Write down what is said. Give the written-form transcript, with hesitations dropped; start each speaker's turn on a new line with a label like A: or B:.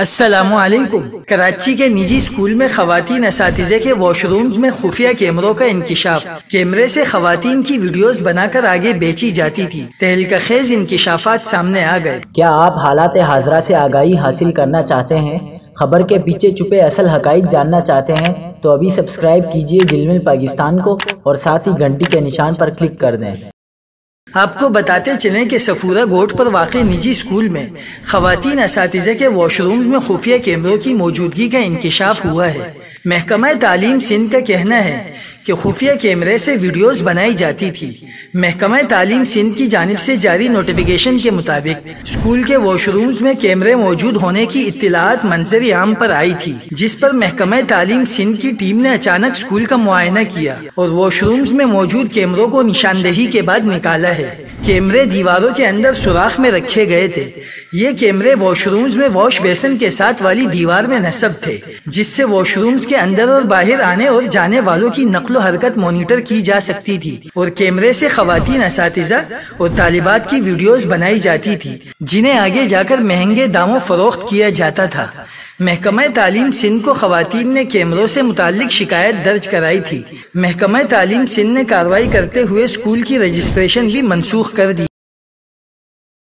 A: السلام علیکم۔ کراچی کے نجی اسکول میں خواتین اساتذہ کے واش رومز میں خفیہ کیمروں کا انکشاف۔ کیمرے سے خواتین کی ویڈیوز بنا کر آگے بیچی جاتی تھی۔ تہلکہ خیز انکشافات سامنے آ گئے۔
B: کیا آپ حالات حاضرہ سے آگاہی حاصل کرنا چاہتے ہیں؟ خبر کے پیچھے چھپے اصل حقائق جاننا چاہتے ہیں تو ابھی سبسکرائب کیجئے جلمل پاکستان کو اور ساتھ ہی گھنٹی کے نشان پر کلک کر دیں۔
A: آپ کو بتاتے چلیں کہ سفورہ گوٹ پر واقع نجی اسکول میں خواتین اساتذہ کے واش رومز میں خفیہ کیمروں کی موجودگی کا انکشاف ہوا ہے۔ محکمہ تعلیم سندھ کا کہنا ہے کہ خفیہ کیمرے سے ویڈیوز بنائی جاتی تھی۔ محکمہ تعلیم سندھ کی جانب سے جاری نوٹیفیکیشن کے مطابق اسکول کے واش رومز میں کیمرے موجود ہونے کی اطلاعات منظر عام پر آئی تھی، جس پر محکمہ تعلیم سندھ کی ٹیم نے اچانک اسکول کا معائنہ کیا اور واش رومز میں موجود کیمروں کو نشاندہی کے بعد نکالا ہے۔ کیمرے دیواروں کے اندر سوراخ میں رکھے گئے تھے۔ یہ کیمرے واش رومز میں واش بیسن کے ساتھ والی دیوار میں نصب تھے، جس سے واش رومز کے اندر اور باہر آنے اور جانے والوں کی نقل و حرکت مانیٹر کی جا سکتی تھی، اور کیمرے سے خواتین اساتذہ اور طالبات کی ویڈیوز بنائی جاتی تھی، جنہیں آگے جا کر مہنگے داموں فروخت کیا جاتا تھا۔ محکمہ تعلیم سندھ کو خواتین نے کیمروں سے متعلق شکایت درج کرائی تھی۔ محکمہ تعلیم سندھ نے کارروائی کرتے ہوئے اسکول کی رجسٹریشن بھی منسوخ کر دی۔